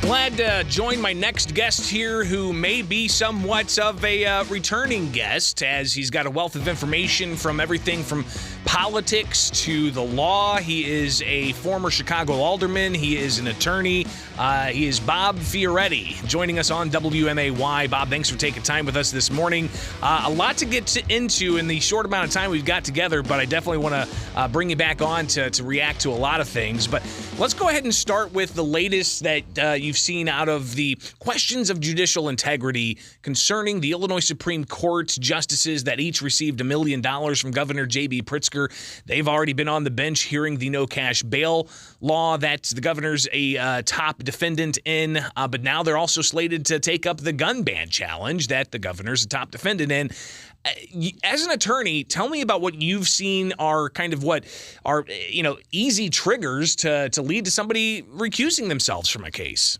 Glad to join my next guest here, who may be somewhat of a returning guest, as he's got a wealth of information from everything from politics to the law. He is a former Chicago Alderman. He is an attorney. He is Bob Fioretti, joining us on WMAY. Bob, thanks for taking time with us this morning. A lot to get into in the short amount of time we've got together, but I definitely want to bring you back on to react to a lot of things. But let's go ahead and start with the latest that you've seen out of the questions of judicial integrity concerning the Illinois Supreme Court justices that each received $1 million from Governor J.B. Pritzker. They've already been on the bench hearing the no-cash bail law that the governor's a top defendant in, but now they're also slated to take up the gun ban challenge that the governor's a top defendant in. As an attorney, tell me about what you've seen are kind of what are, easy triggers to lead to somebody recusing themselves from a case.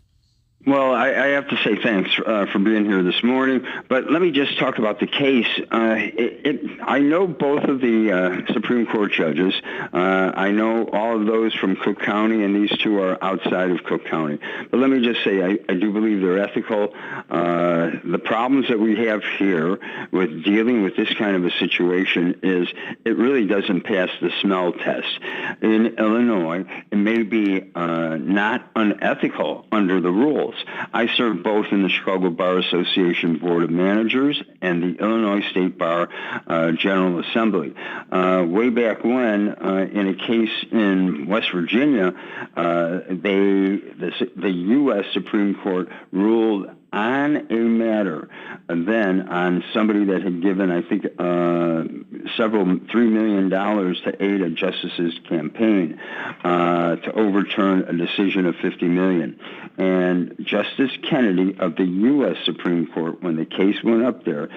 Well, I have to say thanks for being here this morning, but let me just talk about the case. I know both of the Supreme Court judges. I know all of those from Cook County, and these two are outside of Cook County. But let me just say, I do believe they're ethical. The problems that we have here with dealing with this kind of a situation is it really doesn't pass the smell test. In Illinois, it may be not unethical under the rules. I served both in the Chicago Bar Association Board of Managers and the Illinois State Bar General Assembly. Way back when, in a case in West Virginia, the U.S. Supreme Court ruled on a matter, then on somebody that had given, I think, $3 million to aid a justice's campaign to overturn a decision of $50 million. And Justice Kennedy of the U.S. Supreme Court, when the case went up there,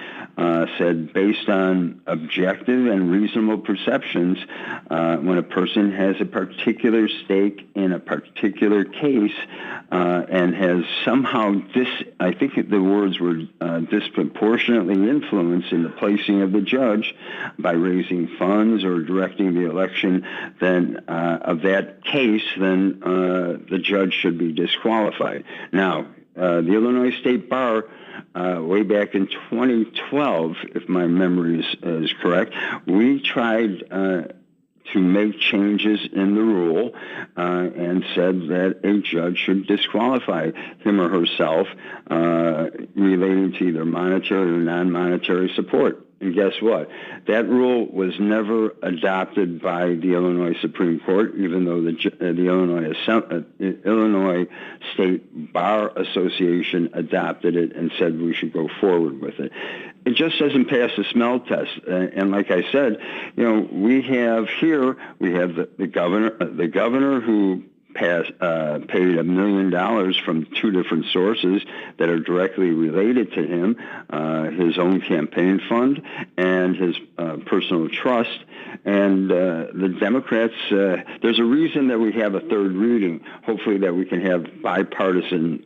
said based on objective and reasonable perceptions, when a person has a particular stake in a particular case and has somehow I think the words were disproportionately influenced in the placing of the judge by raising funds or directing the election of that case, then the judge should be disqualified. Now, the Illinois State Bar, way back in 2012, if my memory is correct, we tried to make changes in the rule and said that a judge should disqualify him or herself relating to either monetary or non-monetary support. And guess what? That rule was never adopted by the Illinois Supreme Court, even though the Illinois State Bar Association adopted it and said we should go forward with it. It just doesn't pass the smell test. And like I said, we have the governor who paid $1 million from two different sources that are directly related to him, his own campaign fund and his personal trust. And the Democrats, there's a reason that we have a third reading, hopefully that we can have bipartisan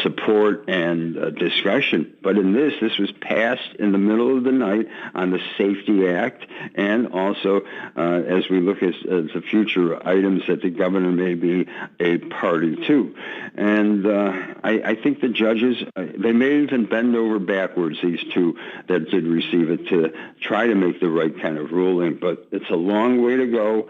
support and discussion. But in this was passed in the middle of the night on the Safety Act, and also as we look at the future items that the governor may be a party to. And I think the judges, they may even bend over backwards, these two that did receive it, to try to make the right kind of ruling. But it's a long way to go.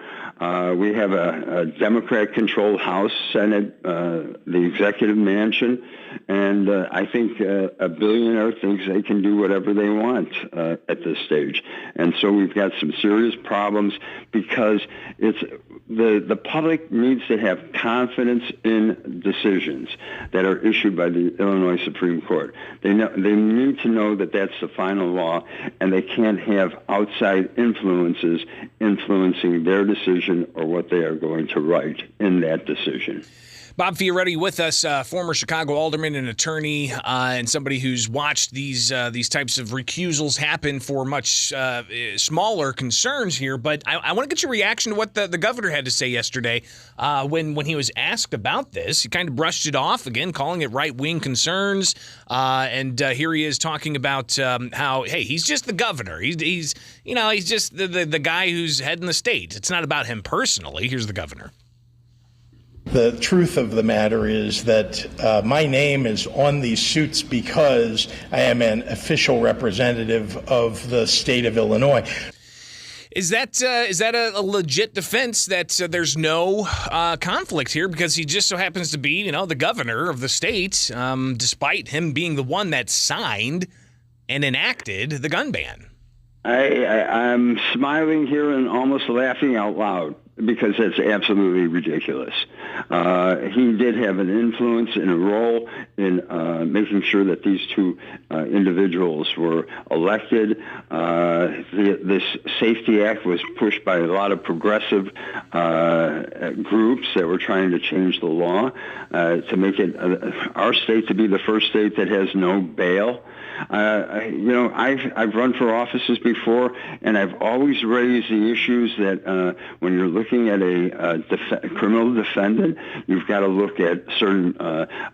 We have a Democrat-controlled House, Senate, the executive mansion, and I think a billionaire thinks they can do whatever they want at this stage. And so we've got some serious problems because the public needs to have confidence in decisions that are issued by the Illinois Supreme Court. They need to know that that's the final law, and they can't have outside influences influencing their decision or what they are going to write in that decision. Bob Fioretti with us, former Chicago Alderman and attorney, and somebody who's watched these types of recusals happen for much smaller concerns here. But I want to get your reaction to what the governor had to say yesterday when he was asked about this. He kind of brushed it off, again, calling it right-wing concerns. And here he is talking about how, hey, he's just the governor. He's just the guy who's heading the state. It's not about him personally. Here's the governor. The truth of the matter is that my name is on these suits because I am an official representative of the state of Illinois. Is that a legit defense that there's no conflict here because he just so happens to be, the governor of the state, despite him being the one that signed and enacted the gun ban? I'm smiling here and almost laughing out loud because it's absolutely ridiculous. He did have an influence and a role in making sure that these two individuals were elected. This Safety Act was pushed by a lot of progressive groups that were trying to change the law to make it our state to be the first state that has no bail. I've run for offices before, and I've always raised the issues that when you're looking at a criminal defendant, you've got to look at certain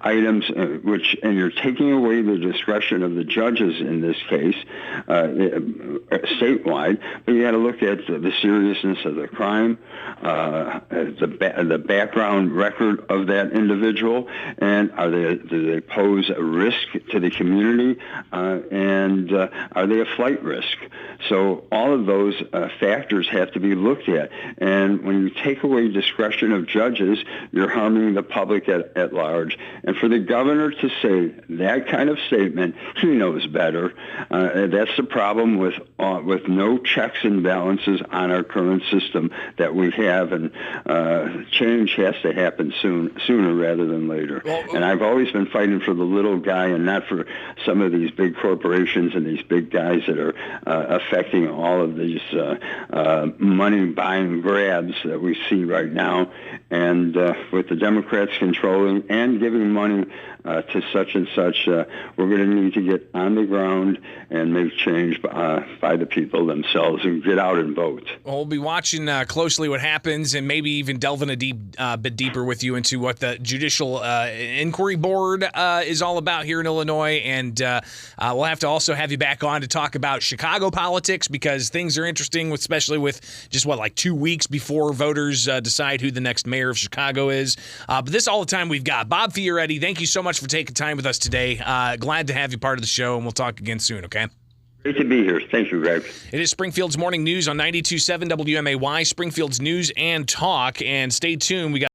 items and you're taking away the discretion of the judges in this case, statewide, but you got to look at the seriousness of the crime, the background record of that individual, and do they pose a risk to the community? And are they a flight risk? So all of those factors have to be looked at. And when you take away discretion of judges, you're harming the public at large. And for the governor to say that kind of statement, he knows better. That's the problem with no checks and balances on our current system that we have. And change has to happen sooner rather than later. And I've always been fighting for the little guy and not for some of these big corporations and these big guys that are affecting all of these money buying grabs that we see right now. And with the Democrats controlling and giving money to such and such, we're going to need to get on the ground and make change by the people themselves and get out and vote. Well, we'll be watching closely what happens and maybe even delving a bit deeper with you into what the Judicial Inquiry Board is all about here in Illinois. And we'll have to also have you back on to talk about Chicago politics because things are interesting, especially with just, 2 weeks before voters decide who the next mayor of Chicago is. But this is all the time we've got. Bob Fioretti, thank you so much for taking time with us today. Glad to have you part of the show, and we'll talk again soon, okay? Great to be here. Thank you, Greg. It is Springfield's Morning News on 92.7 WMAY, Springfield's News and Talk. And stay tuned. We got